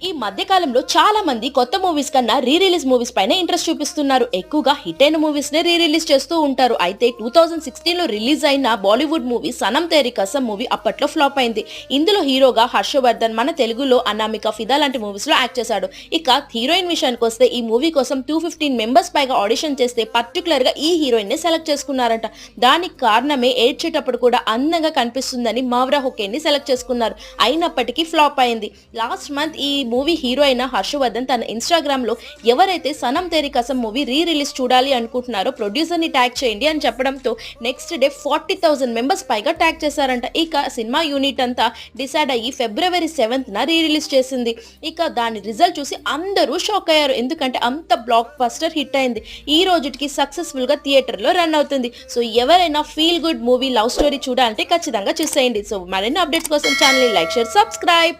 ఈ మధ్య కాలంలో చాలా మంది కొత్త మూవీస్ కన్నా రీ రిలీజ్ మూవీస్ పైన ఇంట్రెస్ట్ చూపిస్తున్నారు. ఎక్కువగా హిట్ అయిన మూవీస్ నే రీ రిలీజ్ చేస్తూ ఉంటారు. అయితే 2016 లో రిలీజ్ అయిన బాలీవుడ్ మూవీ సనం తేరీ కసం మూవీ అప్పట్లో ఫ్లాప్ అయింది. ఇందులో హీరోగా హర్షవర్ధన్, మన తెలుగులో అనామిక, ఫిదా లాంటి మూవీస్ లో యాక్ట్ చేశాడు. ఇక హీరోయిన్ విషయానికి వస్తే ఈ మూవీ కోసం 215 మెంబర్స్ పైగా ఆడిషన్ చేస్తే పర్టికులర్ గా ఈ హీరోయిన్ ని సెలెక్ట్ చేసుకున్నారంట. దానికి కారణమే ఏడ్చేటప్పుడు కూడా అందంగా కనిపిస్తుందని మావ్రా హుకేన్ ని సెలెక్ట్ చేసుకున్నారు. అయినప్పటికీ ఫ్లాప్ అయింది. లాస్ట్ మంత్ ఈ మూవీ హీరో అయిన హర్షవర్ధన్ తన ఇన్స్టాగ్రామ్ లో ఎవరైతే సనం తేరీ కసం మూవీ రీ రిలీజ్ చూడాలి అనుకుంటున్నారో ప్రొడ్యూసర్ ని ట్యాగ్ చేయండి అని చెప్పడంతో నెక్స్ట్ డే 40,000 మెంబర్స్ పైగా ట్యాగ్ చేశారంట. ఇక సినిమా యూనిట్ అంతా డిసైడ్ అయ్యి ఫిబ్రవరి 7th రీ రిలీజ్ చేసింది. ఇక దాని రిజల్ట్ చూసి అందరూ షాక్ అయ్యారు. ఎందుకంటే అంత బ్లాక్ బస్టర్ హిట్ అయింది. ఈ రోజుకి సక్సెస్ఫుల్ గా థియేటర్ లో రన్ అవుతుంది. సో ఎవరైనా feel good movie love story చూడాలంటే ఖచ్చితంగా చూసేయండి. సో మరిన్ని అప్డేట్స్ కోసం ఛానల్ లైక్, షేర్, సబ్స్క్రైబ్.